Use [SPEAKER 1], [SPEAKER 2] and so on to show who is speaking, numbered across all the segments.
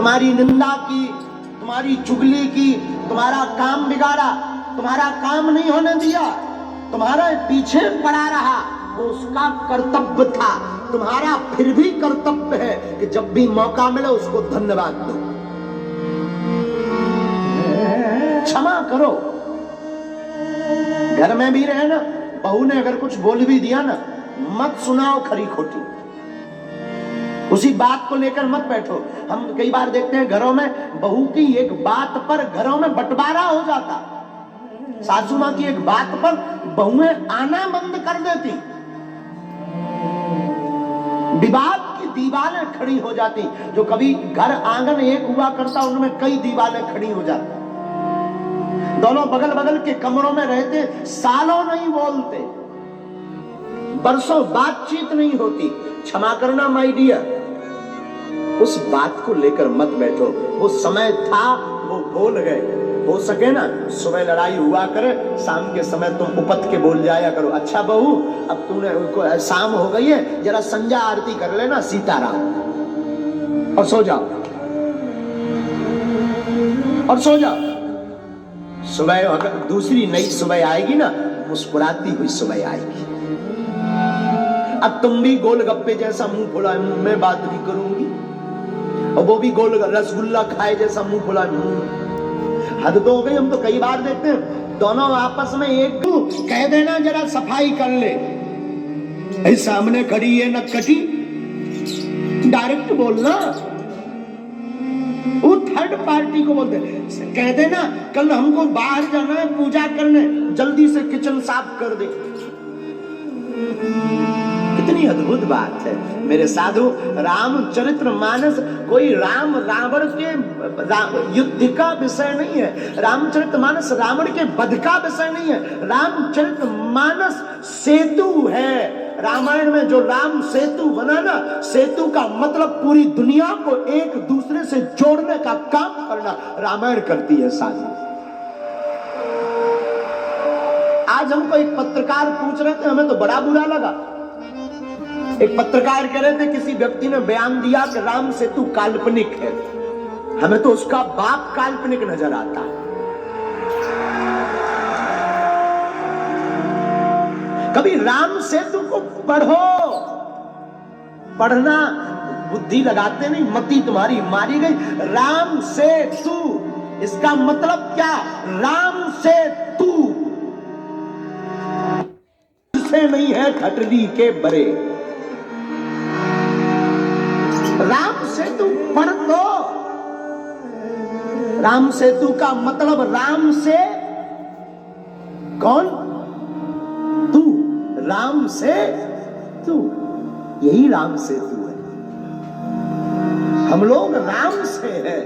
[SPEAKER 1] तुम्हारी निंदा की, तुम्हारी चुगली की, तुम्हारा काम बिगाड़ा, तुम्हारा काम नहीं होने दिया, तुम्हारे पीछे पड़ा रहा, वो उसका कर्तव्य था। तुम्हारा फिर भी कर्तव्य है कि जब भी मौका मिले उसको धन्यवाद दो, क्षमा करो। घर में भी रहे ना, बहू ने अगर कुछ बोल भी दिया ना, मत सुनाओ खरी खोटी, उसी बात को लेकर मत बैठो। हम कई बार देखते हैं घरों में बहू की एक बात पर घरों में बंटवारा हो जाता, सासू मां की एक बात पर बहुएं आना बंद कर देती, विवाद की दीवारें खड़ी हो जाती। जो कभी घर आंगन एक हुआ करता उनमें कई दीवारें खड़ी हो जाती, दोनों बगल बगल के कमरों में रहते, सालों नहीं बोलते, बरसों बातचीत नहीं होती। क्षमा करना माय डियर, उस बात को लेकर मत बैठो। वो समय था, वो भूल गए। हो सके ना सुबह लड़ाई हुआ करे, शाम के समय तुम उपत के बोल जाया करो, अच्छा बहू अब तूने शाम हो गई है, जरा संध्या आरती कर लेना सीताराम, और सो जाओ, और सो जाओ। सुबह अगर दूसरी नई सुबह आएगी ना, मुस्कुराती हुई सुबह आएगी। अब तुम भी गोलगप्पे जैसा मुंह फुला मैं बात भी करूंगी, और वो भी गोल रसगुल्ला खाए जैसा मुंह फुला। हद तो हो गई। हम तो कई बार देखते हैं दोनों आपस में एक कह देना जरा सफाई कर ले, सामने खड़ी है नक्कटी, डायरेक्ट बोलना। वो थर्ड पार्टी को बोलते कह देना कल हमको बाहर जाना है पूजा करने, जल्दी से किचन साफ कर दे। कितनी अद्भुत बात है मेरे साधु। रामचरितमानस कोई राम रावण के युद्ध का विषय नहीं है, रामचरितमानस रावण के वध का विषय नहीं है, रामचरितमानस सेतु है। रामायण में जो राम सेतु बना ना, सेतु का मतलब पूरी दुनिया को एक दूसरे से जोड़ने का काम करना रामायण करती है साधु। आज हमको एक पत्रकार पूछ रहे थे, हमें तो बड़ा बुरा लगा। एक पत्रकार कह रहे थे किसी व्यक्ति ने बयान दिया कि राम सेतु काल्पनिक है, हमें तो उसका बाप काल्पनिक नजर आता है। कभी राम सेतु को पढ़ो, पढ़ना बुद्धि लगाते नहीं, मति तुम्हारी मारी गई। राम सेतु इसका मतलब क्या? राम सेतु से नहीं है खटरी के बरे। राम सेतु पढ़ दो। राम सेतु का मतलब राम से कौन? तू, राम से तू, यही राम सेतु है। हम लोग राम से हैं,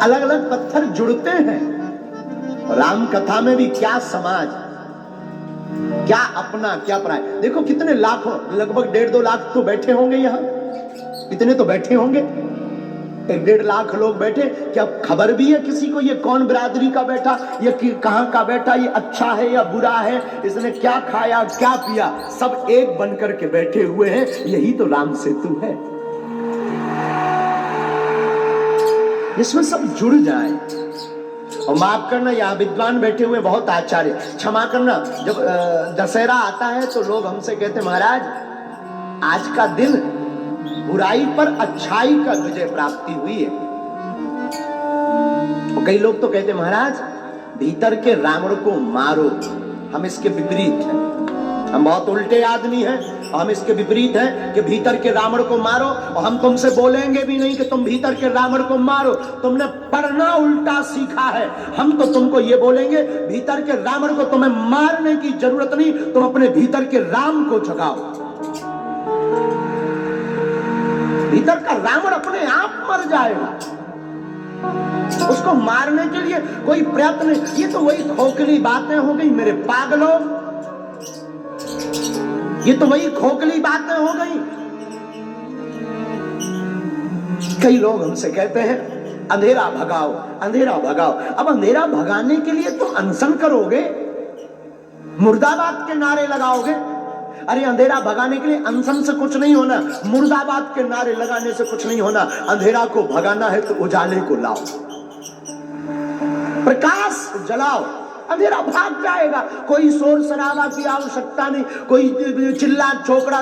[SPEAKER 1] अलग अलग पत्थर जुड़ते हैं। राम कथा में भी क्या समाज, क्या अपना क्या पराया। देखो कितने लाखों, लगभग 1.5-2 लाख तो बैठे होंगे यहाँ, इतने तो बैठे होंगे, 1-1.5 लाख लोग बैठे। क्या खबर भी है किसी को ये कौन बिरादरी का बैठा, ये कहां का बैठा, ये अच्छा है या बुरा है, इसने क्या खाया क्या पिया, सब एक बनकर के बैठे हुए हैं। यही तो राम सेतु है, जिसमें सब जुड़ जाए। और माफ करना, यहाँ विद्वान बैठे हुए बहुत आचार्य, क्षमा करना, जब दशहरा आता है तो लोग हमसे कहते महाराज आज का दिन बुराई पर अच्छाई का विजय प्राप्ति हुई है। और कई लोग तो कहते महाराज भीतर के रावण को मारो। हम इसके विपरीत हैं, हम बहुत उल्टे आदमी हैं और हम इसके विपरीत हैं कि भीतर के रावण को मारो। और हम तुमसे बोलेंगे भी नहीं कि तुम भीतर के रावण को मारो, तुमने पढ़ना उल्टा सीखा है। हम तो तुमको ये बोलेंगे भीतर के रावण को तुम्हें मारने की जरूरत नहीं, तुम अपने भीतर के राम को जगाओ। भीतर का रावण अपने आप मर जाएगा, उसको मारने के लिए कोई प्रयत्न नहीं। ये तो वही खोखली बातें हो गई मेरे पागलों, ये तो वही खोखली बातें हो गई। कई लोग हमसे कहते हैं अंधेरा भगाओ, अंधेरा भगाओ। अब अंधेरा भगाने के लिए तुम अनशन करोगे, मुर्दाबाद के नारे लगाओगे। अरे अंधेरा भगाने के लिए अनशन से कुछ नहीं होना, मुर्दाबाद के नारे लगाने से कुछ नहीं होना। अंधेरा को भगाना है तो उजाले को लाओ, प्रकाश जलाओ, अंधेरा भाग जाएगा। कोई शोर शराबा की आवश्यकता नहीं, कोई चिल्ला चोकड़ा